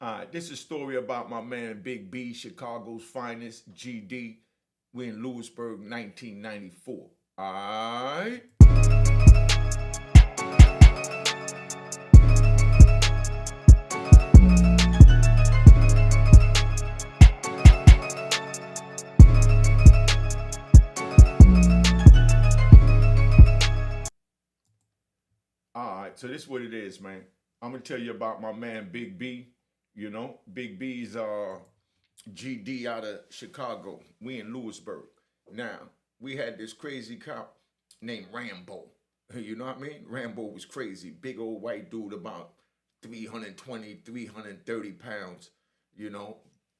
All right, this is a story about my man Big B, Chicago's finest, GD. We in Lewisburg, 1994. All right. All right, so this is what it is, man. I'm gonna tell you about my man Big B. Big B's GD out of Chicago. We in Lewisburg. Now, we had this crazy cop named Rambo. You know what I mean? Rambo was crazy. Big old white dude, about 320, 330 pounds. You know,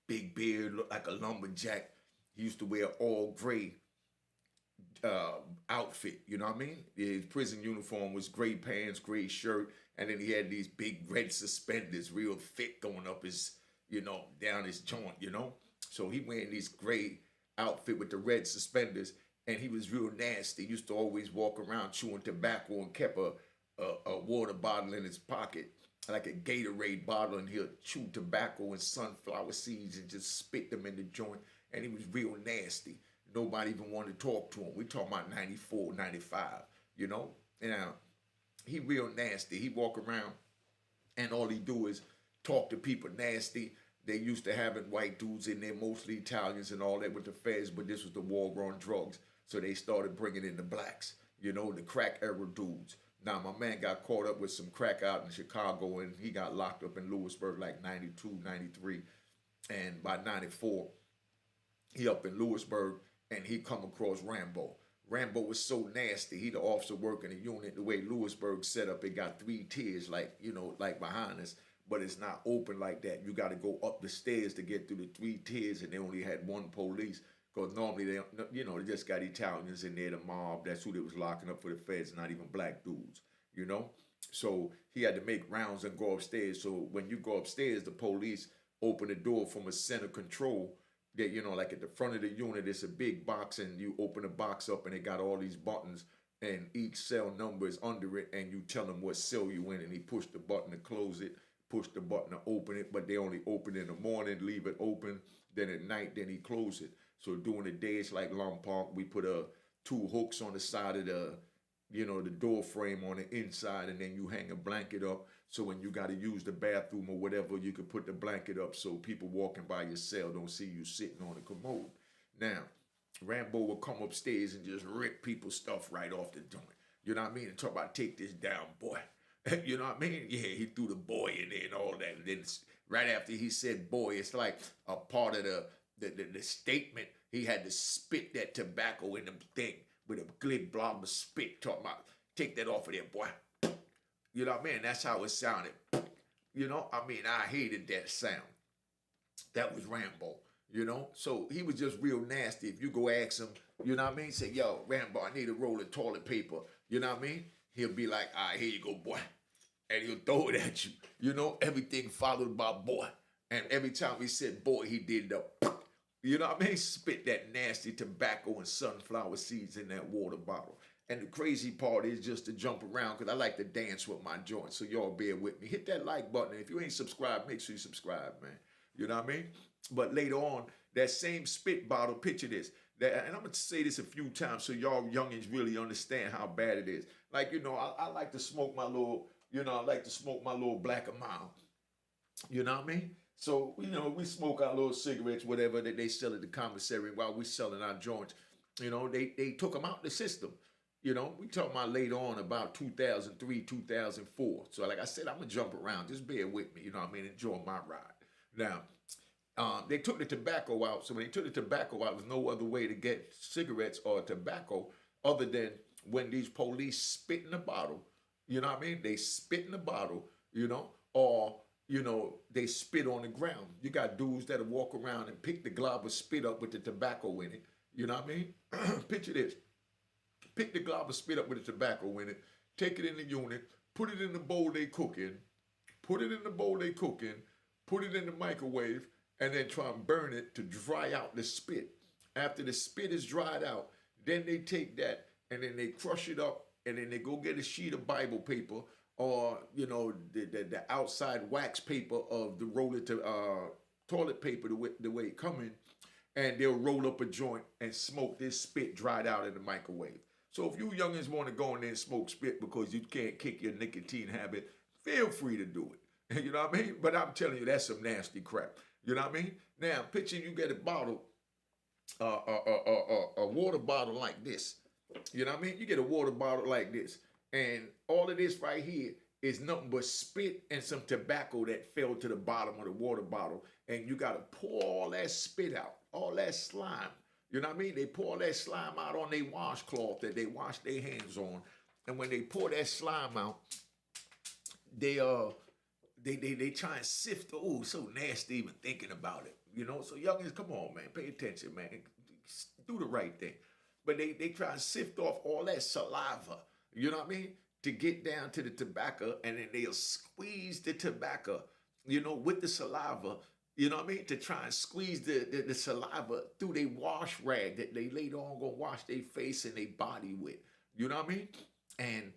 big beard, looked like a lumberjack. He used to wear all gray outfit. You know what I mean? His prison uniform was gray pants, gray shirt, and then he had these big red suspenders, real thick, going up his, down his joint. So he wearing these gray outfit with the red suspenders, and he was real nasty. He used to always walk around chewing tobacco and kept a water bottle in his pocket, like a Gatorade bottle, and he'll chew tobacco and sunflower seeds and just spit them in the joint. And he was real nasty. Nobody even wanted to talk to him. We talking about 94, 95, you know? Now, he real nasty. He walk around and all he do is talk to people nasty. They used to having white dudes in there, mostly Italians and all that with the feds, but this was the war on drugs. So they started bringing in the blacks, the crack era dudes. Now, my man got caught up with some crack out in Chicago, and he got locked up in Lewisburg like 92, 93. And by 94, he up in Lewisburg, and he come across Rambo. Rambo was so nasty. He the officer working the unit. The way Lewisburg set up, it got three tiers, like behind us, but it's not open like that. You got to go up the stairs to get through the three tiers, and they only had one police. Because normally they just got Italians in there, the mob. That's who they was locking up for the feds, not even black dudes, you know. So he had to make rounds and go upstairs. So when you go upstairs, the police open the door from a center control that, like at the front of the unit, it's a big box, and you open the box up and it got all these buttons, and each cell number is under it, and you tell them what cell you in, and he push the button to close it, push the button to open it, but they only open in the morning, leave it open, then at night, then he close it. So during the day, it's like Park. We put two hooks on the side of the door frame on the inside, and then you hang a blanket up. So when you got to use the bathroom or whatever, you can put the blanket up so people walking by your cell don't see you sitting on the commode. Now, Rambo will come upstairs and just rip people's stuff right off the joint. You know what I mean? And talk about take this down, boy. You know what I mean? Yeah, he threw the boy in there and all that. And then right after he said boy, it's like a part of the statement. He had to spit that tobacco in the thing with a glib blob of spit. Talking about take that off of there, boy. You know what I mean? That's how it sounded. I hated that sound. That was Rambo. So he was just real nasty. If you go ask him, you know what I mean? Say, yo, Rambo, I need a roll of toilet paper. You know what I mean? He'll be like, all right, here you go, boy. And he'll throw it at you. Everything followed by boy. And every time he said boy, he did the, you know what I mean? Spit that nasty tobacco and sunflower seeds in that water bottle. And the crazy part is just to jump around because I like to dance with my joints. So y'all bear with me. Hit that like button. If you ain't subscribed, make sure you subscribe, man. You know what I mean? But later on, that same spit bottle, picture this. And I'm going to say this a few times so y'all youngins really understand how bad it is. Like, I like to smoke my little, black and mild. You know what I mean? So, we smoke our little cigarettes, whatever, that they sell at the commissary while we selling our joints. They took them out the system. We talking about later on about 2003, 2004. So like I said, I'm going to jump around. Just bear with me, enjoy my ride. Now, they took the tobacco out. So when they took the tobacco out, there's no other way to get cigarettes or tobacco other than when these police spit in the bottle. You know what I mean? They spit in the bottle, or, they spit on the ground. You got dudes that'll walk around and pick the glob of spit up with the tobacco in it. You know what I mean? Picture this. Pick the glob of spit up with the tobacco in it, take it in the unit, put it in the bowl they cooking, put it in the microwave, and then try and burn it to dry out the spit. After the spit is dried out, then they take that and then they crush it up, and then they go get a sheet of Bible paper or the outside wax paper of the roller to toilet paper the way it coming, and they'll roll up a joint and smoke this spit dried out in the microwave. So if you youngins want to go in there and smoke spit because you can't kick your nicotine habit, feel free to do it. You know what I mean? But I'm telling you, that's some nasty crap. You know what I mean? Now, picture you get a bottle, a water bottle like this. You know what I mean? You get a water bottle like this, and all of this right here is nothing but spit and some tobacco that fell to the bottom of the water bottle, and you got to pour all that spit out, all that slime. You know what I mean? They pour that slime out on their washcloth that they wash their hands on, and when they pour that slime out, they try and sift. Oh, so nasty even thinking about it. So youngins, come on, man, pay attention, man, do the right thing. But they try and sift off all that saliva. You know what I mean? To get down to the tobacco, and then they'll squeeze the tobacco, with the saliva. You know what I mean? To try and squeeze the saliva through their wash rag that they later on gonna wash their face and their body with. You know what I mean? And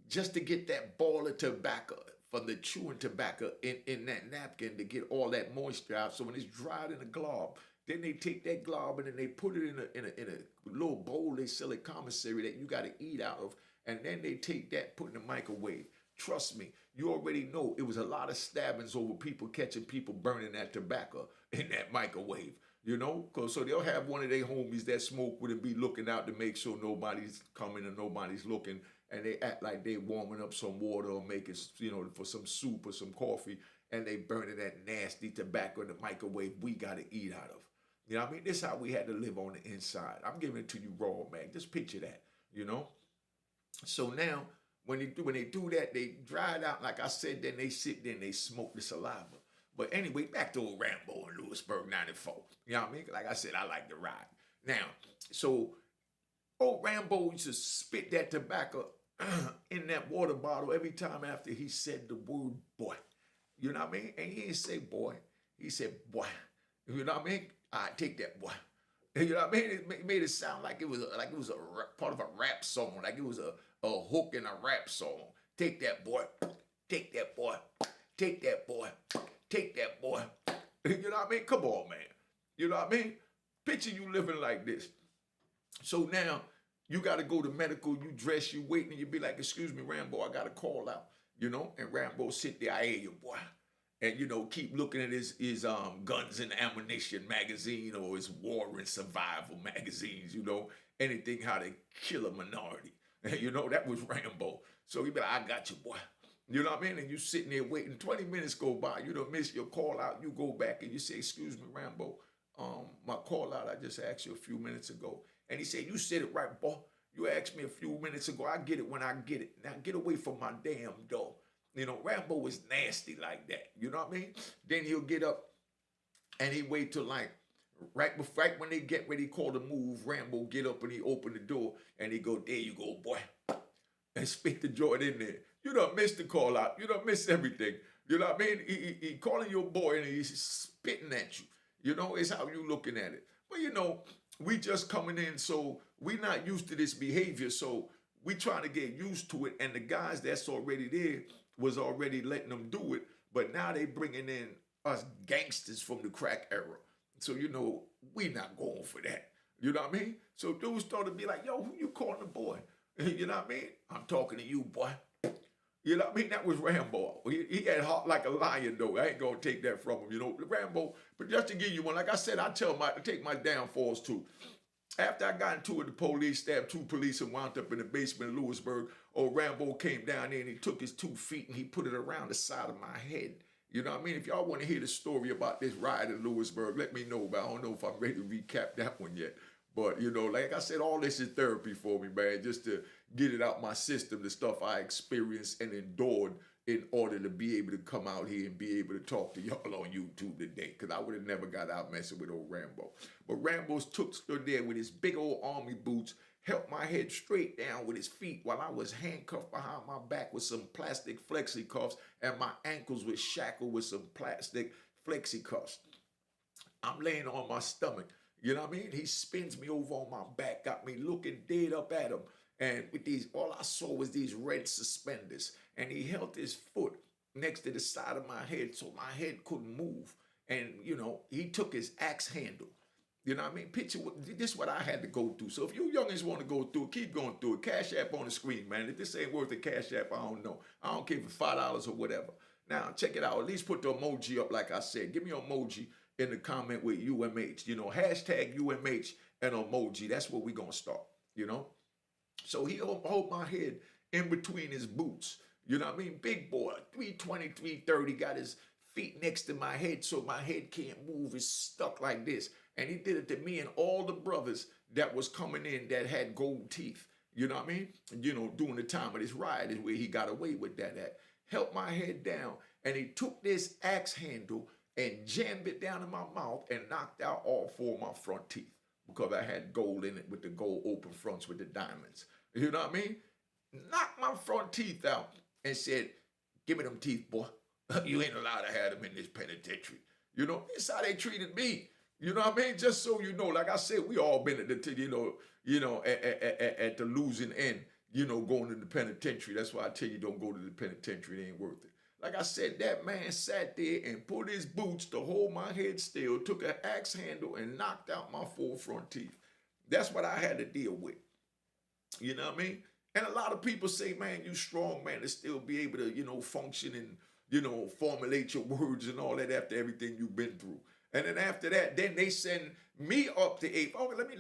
just to get that ball of tobacco from the chewing tobacco in that napkin to get all that moisture out. So when it's dried in a glob, then they take that glob and then they put it in a little bowl they sell at commissary that you got to eat out of, and then they take that, put in the microwave. Trust me, you already know it was a lot of stabbings over people catching people burning that tobacco in that microwave. Cause so they'll have one of their homies that smoke with it be looking out to make sure nobody's coming and nobody's looking, and they act like they warming up some water or making, for some soup or some coffee, and they burning that nasty tobacco in the microwave we gotta eat out of. You know what I mean? This is how we had to live on the inside. I'm giving it to you raw, man. Just picture that. So now, when they do that, they dry it out. Like I said, then they sit there and they smoke the saliva. But anyway, back to old Rambo in Lewisburg, 94. You know what I mean? Like I said, I like to ride. Now, so old Rambo used to spit that tobacco in that water bottle every time after he said the word boy. You know what I mean? And he didn't say boy. He said boy. You know what I mean? I take that boy. You know what I mean? It made it sound like it was a part of a rap song, like it was a hook in a rap song. Take that boy. Take that boy. Take that boy. Take that boy. You know what I mean? Come on, man. You know what I mean? Picture you living like this. So now you got to go to medical. You dress, you waiting, and you be like, "Excuse me, Rambo, I got to call out." And Rambo sit there. I hear you, boy. And keep looking at his guns and ammunition magazine or his war and survival magazines. Anything how to kill a minority. That was Rambo. So he be like, "I got you, boy." You know what I mean? And you sitting there waiting. 20 minutes go by. You don't miss your call out. You go back and you say, "Excuse me, Rambo. My call out, I just asked you a few minutes ago." And he said, "You said it right, boy. You asked me a few minutes ago. I get it when I get it. Now get away from my damn door." Rambo was nasty like that. You know what I mean? Then he'll get up and he wait till like right when they get ready to call the move, Rambo get up and he open the door and he go, "There you go, boy." And spit the joint in there. You done missed the call out. You done missed everything. You know what I mean? He calling you a boy and he's spitting at you. It's how you looking at it. But we just coming in, so we not used to this behavior. So we trying to get used to it. And the guys that's already there was already letting them do it. But now they bringing in us gangsters from the crack era. So, we not going for that. You know what I mean? So dudes started to be like, "Yo, who you calling a boy?" You know what I mean? "I'm talking to you, boy." You know what I mean? That was Rambo. He had heart like a lion, though. I ain't gonna take that from him, Rambo. But just to give you one, like I said, I take my downfalls too. After I got into it, the police stabbed 2 police and wound up in the basement of Lewisburg. Old Rambo came down there and he took his 2 feet and he put it around the side of my head. You know what I mean? If y'all want to hear the story about this ride in Lewisburg, let me know. But I don't know if I'm ready to recap that one yet. But, like I said, all this is therapy for me, man, just to get it out my system, the stuff I experienced and endured in order to be able to come out here and be able to talk to y'all on YouTube today, because I would have never got out messing with old Rambo. But Rambo stood there with his big old army boots, held my head straight down with his feet while I was handcuffed behind my back with some plastic flexi cuffs, and my ankles were shackled with some plastic flexi cuffs. I'm laying on my stomach. You know what I mean? He spins me over on my back, got me looking dead up at him. And with these, all I saw was these red suspenders. And he held his foot next to the side of my head so my head couldn't move. And, he took his axe handle. You know what I mean? Picture, this is what I had to go through. So if you youngins want to go through it, keep going through it. Cash App on the screen, man. If this ain't worth the Cash App, I don't know. I don't care for $5 or whatever. Now, check it out. At least put the emoji up like I said. Give me an emoji in the comment with UMH. Hashtag UMH and emoji. That's where we going to start, So he hold my head in between his boots. You know what I mean? Big boy, 320, 330, got his feet next to my head so my head can't move. It's stuck like this. And he did it to me and all the brothers that was coming in that had gold teeth. You know what I mean? During the time of this riot is where he got away with that at. Held my head down, and he took this axe handle and jammed it down in my mouth and knocked out all 4 of my front teeth because I had gold in it with the gold open fronts with the diamonds. You know what I mean? Knocked my front teeth out and said, "Give me them teeth, boy. You ain't allowed to have them in this penitentiary." That's how they treated me. You know what I mean? Just so you know, like I said, we all been at the, at the losing end, going to the penitentiary. That's why I tell you, don't go to the penitentiary. It ain't worth it. Like I said, that man sat there and put his boots to hold my head still, took an axe handle and knocked out my 4 front teeth. That's what I had to deal with. You know what I mean? And a lot of people say, man, you strong, man, to still be able to, function and, formulate your words and all that after everything you've been through. And then after that, then they send me up to 8. Oh, let me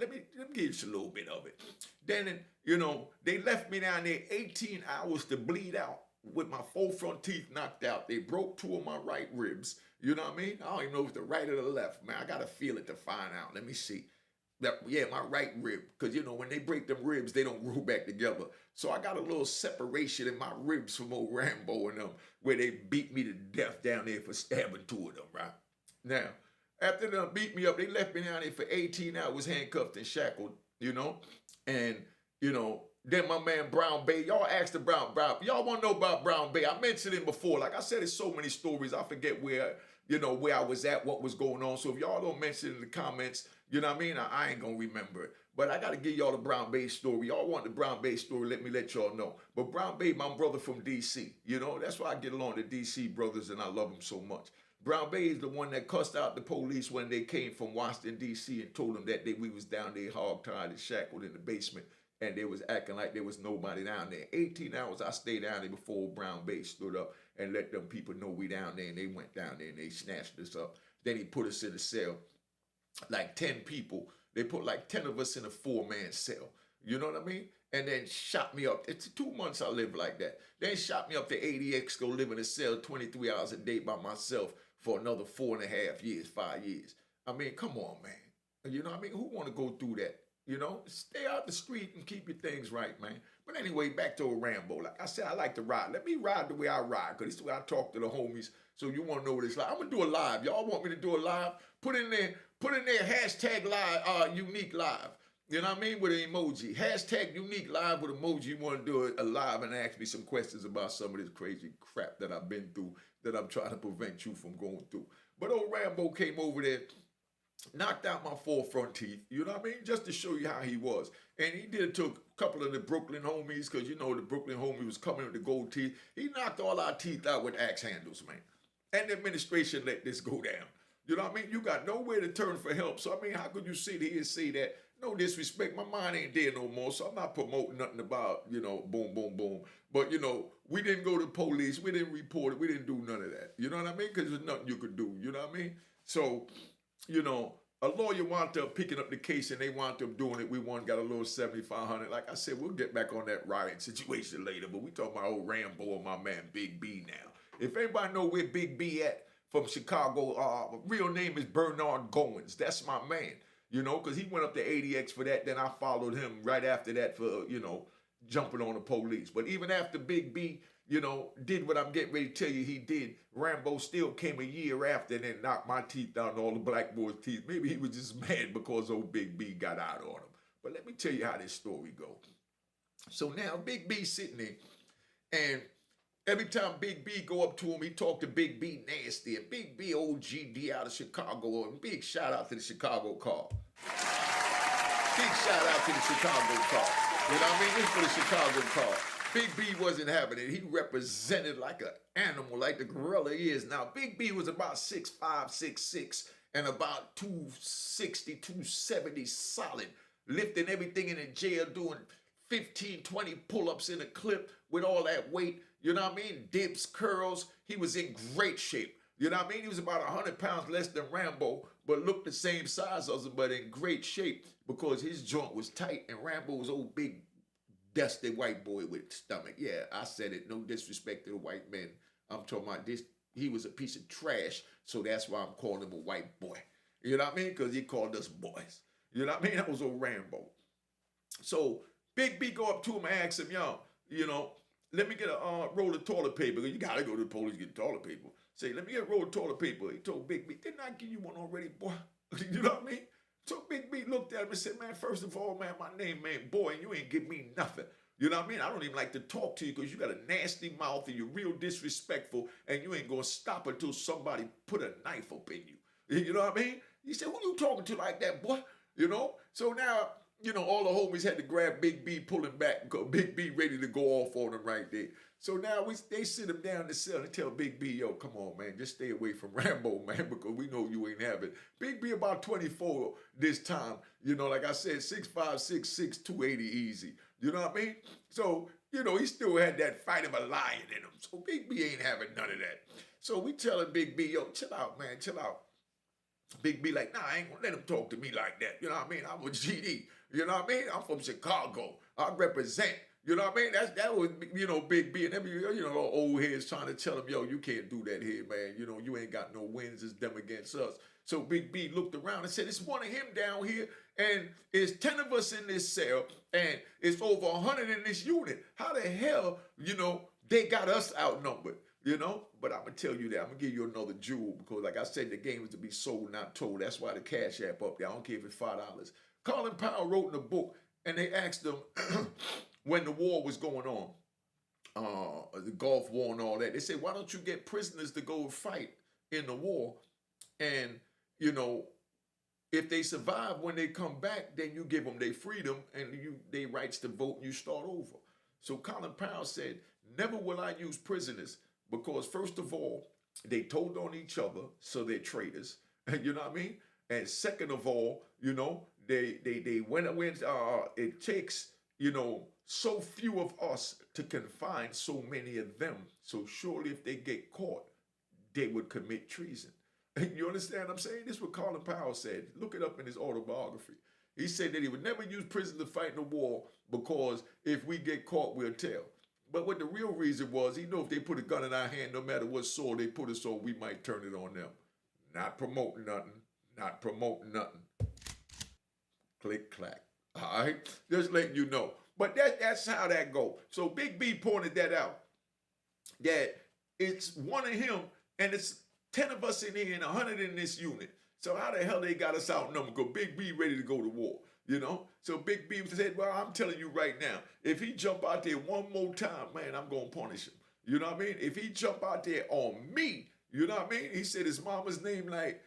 give you a little bit of it. Then, they left me down there 18 hours to bleed out with my 4 front teeth knocked out. They broke 2 of my right ribs. You know what I mean? I don't even know if the right or the left, man. I got to feel it to find out. Let me see. Yeah, my right rib. Because, when they break them ribs, they don't grow back together. So I got a little separation in my ribs from old Rambo and them, where they beat me to death down there for stabbing 2 of them, right? Now, after they beat me up, they left me down there for 18 hours handcuffed and shackled, And, then my man Brown Bay, y'all asked the Brown, y'all want to know about Brown Bay. I mentioned him before. Like I said, there's so many stories. I forget where I was at, what was going on. So if y'all don't mention it in the comments, you know what I mean? I ain't going to remember it. But I got to give y'all the Brown Bay story. Y'all want the Brown Bay story, let me let y'all know. But Brown Bay, my brother from D.C., that's why I get along with the D.C. brothers and I love them so much. Brown Bay is the one that cussed out the police when they came from Washington, D.C. and told them that we was down there hog-tied and shackled in the basement and they was acting like there was nobody down there. 18 hours I stayed down there before Brown Bay stood up and let them people know we down there, and they went down there and they snatched us up. Then he put us in a cell, like 10 people. They put like 10 of us in a 4-man cell. You know what I mean? And then shot me up. It's 2 months I lived like that. Then shot me up to ADX, go live in a cell 23 hours a day by myself for another 4.5 years, 5 years. I mean, come on, man. You know what I mean? Who want to go through that? Stay out the street and keep your things right, man. But anyway, back to old Rambo. Like I said, I like to ride. Let me ride the way I ride, because this is the way I talk to the homies. So you want to know what it's like. I'm going to do a live. Y'all want me to do a live? Put in there hashtag live, unique live. You know what I mean? With an emoji. Hashtag unique live with emoji. You want to do a live and ask me some questions about some of this crazy crap that I've been through, that I'm trying to prevent you from going through. But old Rambo came over there, knocked out my 4 front teeth, you know what I mean? Just to show you how he was. And he did it to a couple of the Brooklyn homies, because, the Brooklyn homie was coming with the gold teeth. He knocked all our teeth out with axe handles, man. And the administration let this go down. You know what I mean? You got nowhere to turn for help. So, I mean, how could you sit here and say that? No disrespect, my mind ain't there no more, so I'm not promoting nothing about, boom, boom, boom. But, we didn't go to police, we didn't report it, we didn't do none of that. You know what I mean? Because there's nothing you could do, you know what I mean? So, a lawyer wound up picking up the case and they wound up doing it. We got a little $7,500. Like I said, we'll get back on that riot situation later, but we talking about old Rambo and my man Big B now. If anybody know where Big B at from Chicago, real name is Bernard Goins. That's my man. Because he went up to ADX for that. Then I followed him right after that for, jumping on the police. But even after Big B, did what I'm getting ready to tell you he did, Rambo still came a year after and then knocked my teeth out and all the black boys' teeth. Maybe he was just mad because old Big B got out on him. But let me tell you how this story goes. So now Big B sitting there, and every time Big B go up to him, he talk to Big B nasty. And Big B OGD out of Chicago. And big shout out to the Chicago car. Big shout out to the Chicago car. You know what I mean? This is for the Chicago car. Big B wasn't having it. He represented like an animal, like the gorilla he is now. Big B was about 6'5", 6'6", and about 260, 270 solid, lifting everything in the jail, doing 15, 20 pull-ups in a clip with all that weight. You know what I mean? Dips, curls. He was in great shape. You know what I mean? He was about 100 pounds less than Rambo, but looked the same size as him, but in great shape because his joint was tight and Rambo was old big dusty white boy with stomach. Yeah, I said it. No disrespect to the white men. I'm talking about this. He was a piece of trash, so that's why I'm calling him a white boy. You know what I mean? Because he called us boys. You know what I mean? That was old Rambo. So Big B go up to him and ask him, yo, let me get a roll of toilet paper. You got to go to the police to get toilet paper. Say, let me get a roll of toilet paper. He told Big B, didn't I give you one already, boy? You know what I mean? So Big B looked at him and said, man, first of all, man, my name ain't Boy, and you ain't give me nothing. You know what I mean? I don't even like to talk to you because you got a nasty mouth and you're real disrespectful and you ain't going to stop until somebody put a knife up in you. You know what I mean? He said, who you talking to like that, boy? So now, all the homies had to grab Big B, pull him back because Big B ready to go off on him right there. So now they sit him down in the cell and tell Big B, yo, come on, man, just stay away from Rambo, man, because we know you ain't having it. Big B about 24 this time, like I said, 6'5", 6'6", 280 easy. You know what I mean? So, he still had that fight of a lion in him. So Big B ain't having none of that. So we telling Big B, yo, chill out, man, chill out. Big B like, nah, I ain't gonna let him talk to me like that. You know what I mean? I'm a GD. You know what I mean? I'm from Chicago. I represent. You know what I mean? That was, Big B and every, old heads trying to tell him, yo, you can't do that here, man. You ain't got no wins. It's them against us. So Big B looked around and said, it's one of him down here, and it's 10 of us in this cell, and it's over 100 in this unit. How the hell, they got us outnumbered? But I'm going to tell you that. I'm going to give you another jewel because, like I said, the game is to be sold, not told. That's why the Cash App up there. I don't care if it's $5. Colin Powell wrote in a book, and they asked him when the war was going on, the Gulf War and all that. They said, why don't you get prisoners to go fight in the war? And, if they survive when they come back, then you give them their freedom and their rights to vote and you start over. So Colin Powell said, never will I use prisoners. Because first of all, they told on each other, so they're traitors. You know what I mean? And second of all, they went away. It takes, so few of us to confine so many of them. So surely if they get caught, they would commit treason. You understand what I'm saying? This is what Colin Powell said. Look it up in his autobiography. He said that he would never use prisoners to fight in a war because if we get caught, we'll tell. But what the real reason was, he knew if they put a gun in our hand, no matter what sword they put us on, we might turn it on them. Not promoting nothing. Not promoting nothing. Click, clack. All right? Just letting you know. But that's how that go. So Big B pointed that out. That it's one of him, and it's 10 of us in here and 100 in this unit. So how the hell they got us outnumbered? Because Big B ready to go to war. So Big B said, well, I'm telling you right now, if he jump out there one more time, man, I'm going to punish him. You know what I mean? If he jump out there on me, you know what I mean? He said his mama's name like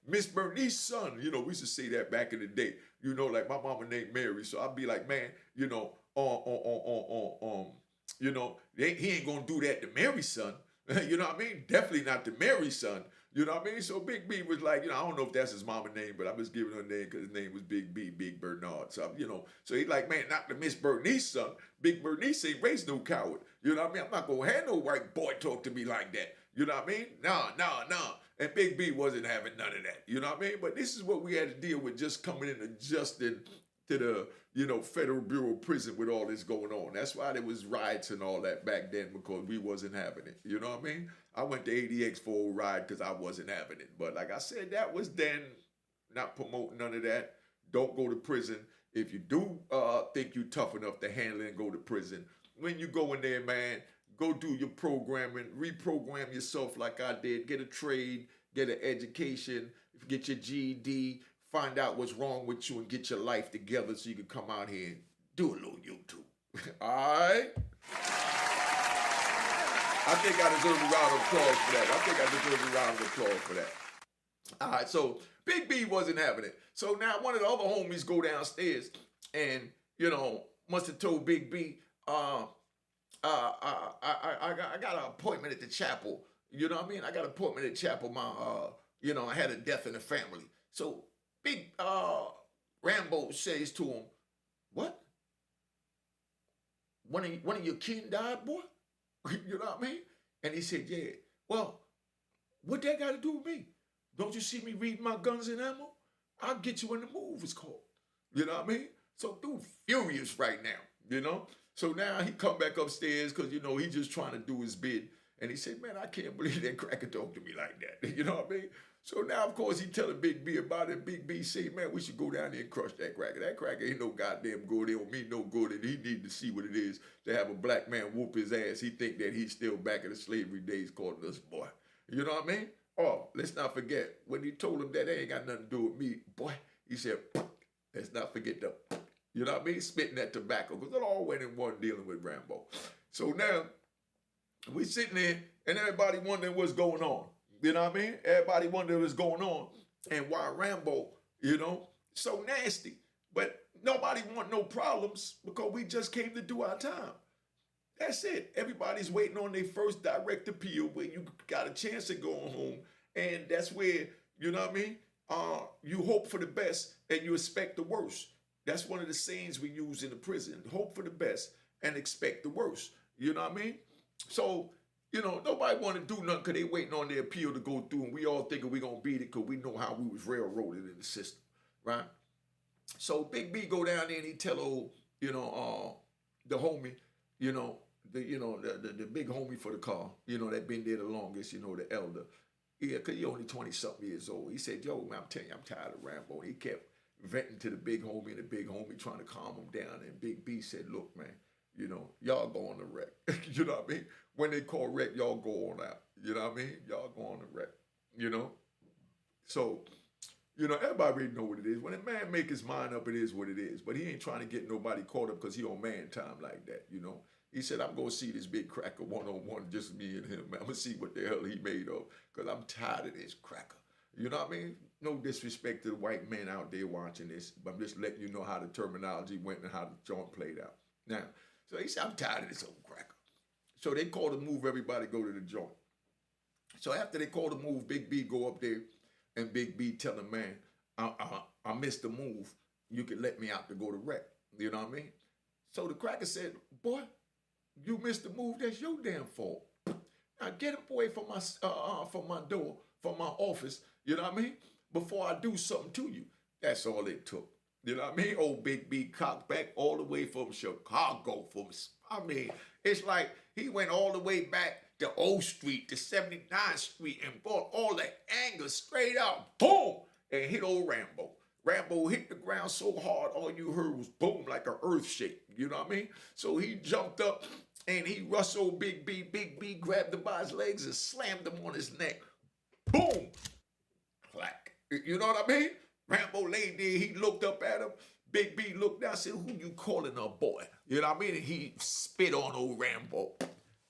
Miss Bernice's son. We used to say that back in the day. Like my mama named Mary. So I'd be like, man, he ain't going to do that to Mary's son. You know what I mean? Definitely not to Mary's son. You know what I mean? So Big B was like, I don't know if that's his mama's name, but I'm just giving her a name because his name was Big B, Big Bernard. So, so he's like, man, not the Miss Bernice's son. Big Bernice ain't raised no coward. You know what I mean? I'm not going to have no white boy talk to me like that. You know what I mean? Nah. And Big B wasn't having none of that. You know what I mean? But this is what we had to deal with just coming in and adjusting to the, Federal Bureau of Prison with all this going on. That's why there was riots and all that back then because we wasn't having it. You know what I mean? I went to ADX for a ride because I wasn't having it. But like I said, that was then. Not promoting none of that. Don't go to prison. If you do think you're tough enough to handle it and go to prison, when you go in there, man, go do your programming, reprogram yourself like I did, get a trade, get an education, get your GED, find out what's wrong with you and get your life together so you can come out here and do a little YouTube. All right? I think I deserve a round of applause for that. All right, so Big B wasn't having it. So now one of the other homies go downstairs and, must have told Big B, I got an appointment at the chapel. You know what I mean? I got an appointment at the chapel. I had a death in the family. So Big Rambo says to him, "What? One of your kin died, boy?" You know what I mean? And he said, "Yeah." Well, what that got to do with me? Don't you see me reading my guns and ammo? I'll get you in the move, it's called. You know what I mean? So dude furious right now, you know? So now he come back upstairs because, he just trying to do his bid. And he said, "Man, I can't believe that cracker talked to me like that." You know what I mean? So now, of course, he telling Big B about it. Big B say, "Man, we should go down there and crush that cracker. That cracker ain't no goddamn good. It don't mean no good. And he need to see what it is to have a black man whoop his ass. He think that he's still back in the slavery days calling us boy." You know what I mean? Oh, let's not forget, when he told him that ain't got nothing to do with me, boy, he said, let's not forget the, you know what I mean? Spitting that tobacco, because it all went in one dealing with Rambo. So now, we sitting there, and everybody wondering what's going on. You know what I mean? Everybody wondering what's going on, and why Rambo, so nasty. But nobody want no problems, because we just came to do our time. That's it. Everybody's waiting on their first direct appeal where you got a chance of going home. And that's where, you know what I mean? You hope for the best and you expect the worst. That's one of the sayings we use in the prison. Hope for the best and expect the worst. You know what I mean? So, nobody want to do nothing because they waiting on their appeal to go through. And we all thinking we going to beat it because we know how we was railroaded in the system. Right? So Big B go down there and he tell old, the homie, the big homie for the car, that been there the longest, the elder. Yeah, because he only 20-something years old. He said, "Yo, man, I'm telling you, I'm tired of Rambo." And he kept venting to the big homie, and the big homie trying to calm him down. And Big B said, "Look, man, y'all go on the wreck." You know what I mean? When they call wreck, y'all go on out. You know what I mean? Y'all go on the wreck, So, everybody already know what it is. When a man make his mind up, it is what it is. But he ain't trying to get nobody caught up because he on man time like that, He said, "I'm going to see this big cracker one-on-one, just me and him. I'm going to see what the hell he made of because I'm tired of this cracker." You know what I mean? No disrespect to the white men out there watching this, but I'm just letting you know how the terminology went and how the joint played out. Now, so he said, "I'm tired of this old cracker." So they called a move, everybody go to the joint. So after they called a move, Big B go up there and Big B tell him, "Man, I missed the move. You can let me out to go to rec." You know what I mean? So the cracker said, "Boy, you missed the move. That's your damn fault. Now get up away from my door, from my office. You know what I mean? Before I do something to you." That's all it took. You know what I mean? Old Big B cocked back all the way from Chicago. It's like he went all the way back to O Street, to 79th Street, and brought all that anger straight out, boom, and hit old Rambo. Rambo hit the ground so hard, all you heard was boom, like an earth shake. You know what I mean? So he jumped up and he rushed old Big B. Big B grabbed him by his legs and slammed him on his neck. Boom! Clack. You know what I mean? Rambo laid there, he looked up at him. Big B looked down and said, "Who you calling a boy?" You know what I mean? And he spit on old Rambo.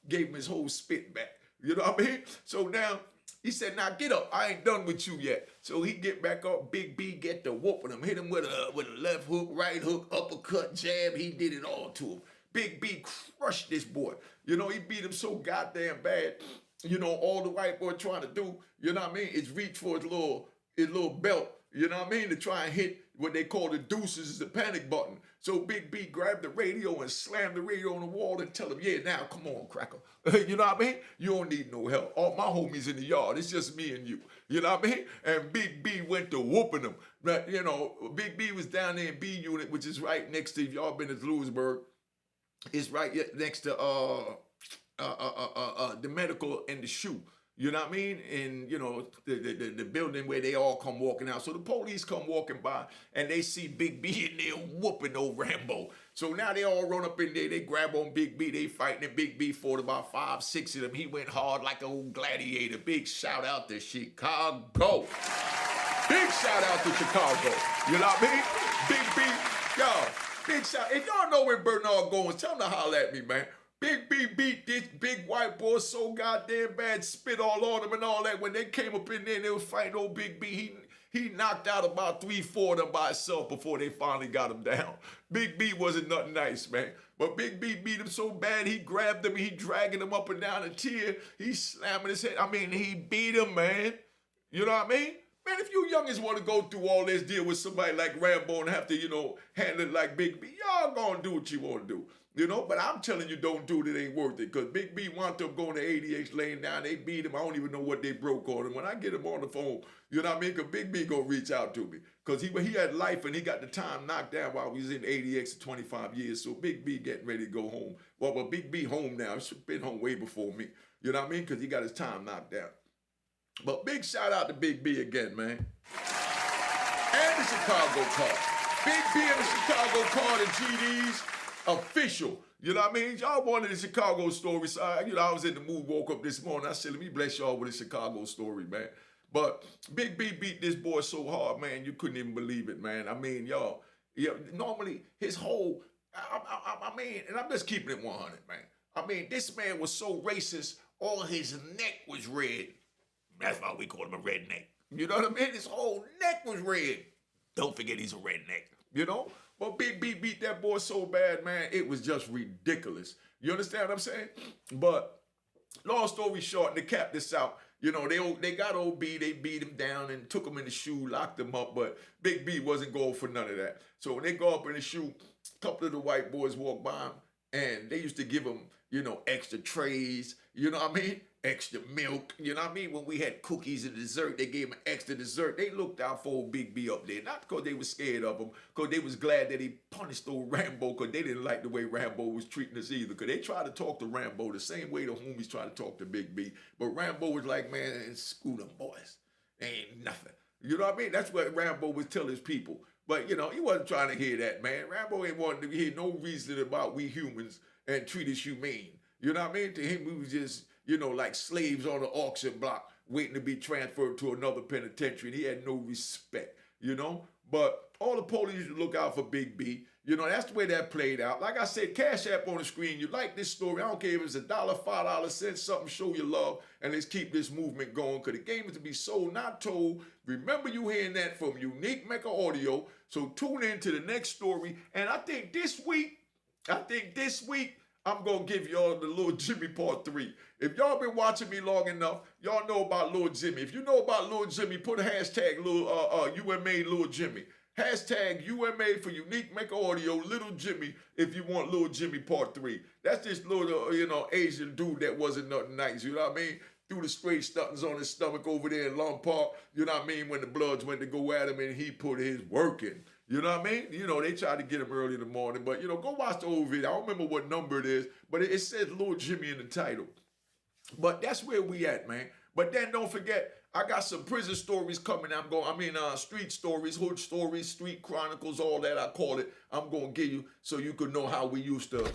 Gave him his whole spit back. You know what I mean? So now, he said, "Now get up. I ain't done with you yet." So he get back up. Big B get to whooping him. Hit him with a left hook, right hook, uppercut, jab. He did it all to him. Big B crushed this boy. He beat him so goddamn bad. All the white boy trying to do, you know what I mean, is reach for his little belt, you know what I mean, to try and hit what they call the deuces, is the panic button. So Big B grabbed the radio and slammed the radio on the wall and tell him, "Yeah, now come on, cracker." You know what I mean? "You don't need no help. All my homies in the yard. It's just me and you." You know what I mean? And Big B went to whooping him. But, Big B was down there in B Unit, which is right next to, if y'all been to Lewisburg, it's right next to the medical and the shoe. You know what I mean? And, the building where they all come walking out. So the police come walking by and they see Big B in there whooping old Rambo. So now they all run up in there. They grab on Big B. They fighting, and Big B fought about 5, 6 of them. He went hard like an old gladiator. Big shout out to Chicago. Big shout out to Chicago. You know what I mean? Big B, y'all, big shout. If y'all know where Bernard going, tell him to holler at me, man. Big B beat this big white boy so goddamn bad, spit all on him and all that. When they came up in there and they was fighting old Big B, He knocked out about 3-4 of them by himself before they finally got him down. Big B wasn't nothing nice, man. But Big B beat him so bad, he grabbed him, he dragging him up and down the tier. He slamming his head. I mean, he beat him, man. You know what I mean? Man, if you youngins want to go through all this deal with somebody like Rambo and have to, you know, handle it like Big B, y'all gonna do what you want to do. You know, but I'm telling you, don't do it. It ain't worth it. Because Big B wound up going to ADH laying down. They beat him. I don't even know what they broke on him. When I get him on the phone, you know what I mean? Because Big B going to reach out to me. Because he had life and he got the time knocked down while we was in ADX for 25 years. So Big B getting ready to go home. Well, but Big B home now. He should have been home way before me. You know what I mean? Because he got his time knocked down. But big shout out to Big B again, man. And the Chicago card. Big B and the Chicago card and GDs official. You know what I mean? Y'all wanted a Chicago story. So, you know, I was in the mood, woke up this morning. I said, let me bless y'all with a Chicago story, man. But Big B beat this boy so hard, man, you couldn't even believe it, man. I mean, y'all, normally his whole, I mean, and I'm just keeping it 100, man. I mean, this man was so racist, all his neck was red. That's why we call him a redneck. You know what I mean? His whole neck was red. Don't forget he's a redneck, you know? But Big B beat that boy so bad, man, it was just ridiculous. You understand what I'm saying? But long story short, to cap this out, you know, they got old B, they beat him down and took him in the shoe, locked him up, but Big B wasn't going for none of that. So when they go up in the shoe, a couple of the white boys walk by him, and they used to give him, you know, extra trays, you know what I mean? Extra milk, you know what I mean? When we had cookies and dessert, they gave him extra dessert. They looked out for old Big B up there, not because they were scared of him, because they was glad that he punished old Rambo, because they didn't like the way Rambo was treating us either, because they tried to talk to Rambo the same way the homies tried to talk to Big B. But Rambo was like, man, screw them boys. Ain't nothing. You know what I mean? That's what Rambo would tell his people. But, you know, he wasn't trying to hear that, man. Rambo ain't wanting to hear no reason about we humans and treat us humane. You know what I mean? To him, we was just, you know, like slaves on an auction block waiting to be transferred to another penitentiary. And he had no respect, you know? But all the police used to look out for Big B. You know, that's the way that played out. Like I said, Cash App on the screen. You like this story, I don't care if it's $1, $5, cents, something, show your love, and let's keep this movement going, because the game is to be sold, not told. Remember you hearing that from Unique Mecca Audio. So tune in to the next story. And I think this week, I'm going to give y'all the Lil Jimmy part 3. If y'all been watching me long enough, y'all know about Lil Jimmy. If you know about Lil Jimmy, put a hashtag UMA Lil Jimmy. Hashtag UMA for Unique Mecca Audio, Little Jimmy, if you want Lil Jimmy part 3. That's this little, you know, Asian dude that wasn't nothing nice, you know what I mean? Threw the straight stuntings on his stomach over there in Long Park, you know what I mean, when the Bloods went to go at him and he put his work in. You know what I mean? You know, they tried to get him early in the morning, but, you know, go watch the old video. I don't remember what number it is, but it says Lil Jimmy in the title. But that's where we at, man. But then don't forget, I got some prison stories coming. Street stories, hood stories, street chronicles, all that I call it. I'm going to give you so you could know how we used to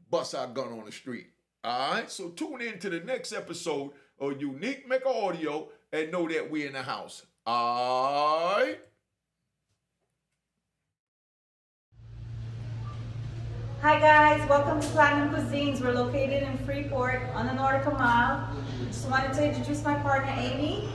bust our gun on the street. All right? So tune in to the next episode of Unique Mecca Audio and know that we in the house. All right? Hi guys, welcome to Platinum Cuisines. We're located in Freeport on the Nautical Mile. Just wanted to introduce my partner, Amy.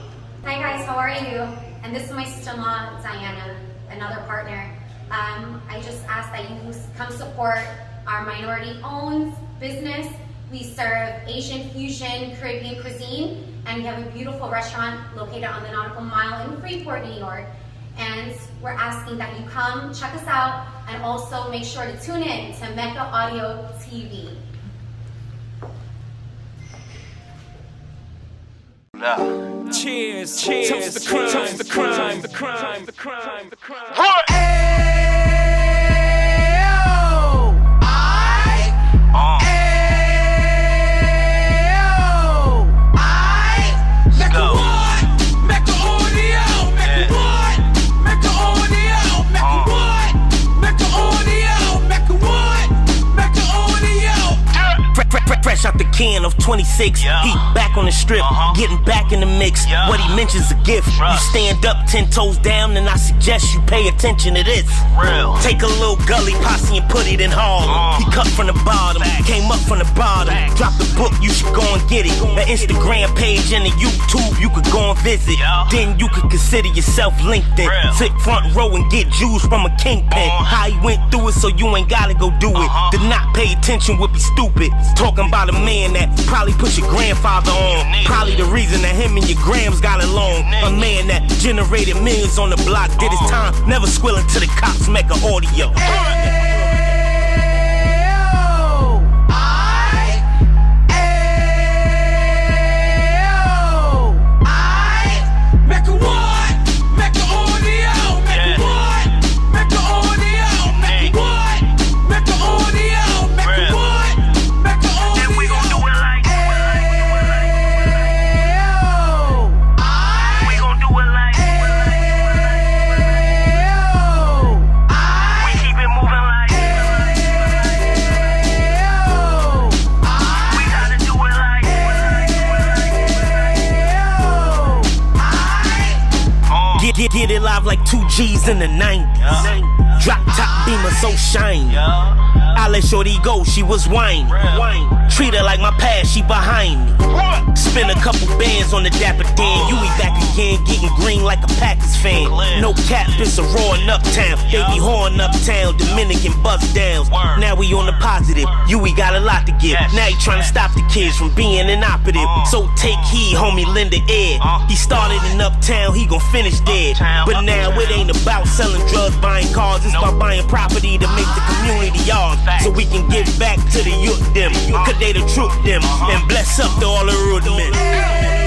Hi guys, how are you? And this is my sister-in-law, Diana, another partner. I just ask that you come support our minority-owned business. We serve Asian fusion, Caribbean cuisine, and we have a beautiful restaurant located on the Nautical Mile in Freeport, New York. And we're asking that you come check us out and also make sure to tune in to Mecca Audio TV. Cheers, cheers, toast the crime, toast the crime, the crime, the crime, the crime. Fresh out the can of 26. He back on the strip, getting back in the mix. What he mentions a gift. You stand up 10 toes down, and I suggest you pay attention to this. Take a little gully posse and put it in Harlem. He cut from the bottom, came up from the bottom. Drop the book, you should go and get it. The Instagram page and the YouTube, you could go and visit. Then you could consider yourself LinkedIn. Sit front row and get Jews from a kingpin. How he went through it, so you ain't gotta go do it. To not pay attention would be stupid. Talking about a man that probably put your grandfather on. Probably the reason that him and your grams got along. A man that generated millions on the block, did his time, never squilling to the cops, Mecca audio. Get it live like 2 G's in the 90s. Drop top beamer so shiny. I let shorty go, she was whining. Treat her like my past, she behind me. Spend a couple bands on the Dapper Dan. You be back again, getting green like a Packers fan. No cap, it's a roaring uptown. They be horn uptown, Dominican bust downs. Now we on the positive, we got a lot to give. Now he trying to stop the kids from being inoperative. So take heed, homie, lend a ear. He started in uptown, he gon' finish dead. But now it ain't about selling drugs, buying cars. It's about buying property to make the community ours. So we can give back to the youth them. Cause they the truth them. And bless up to all the rudiments.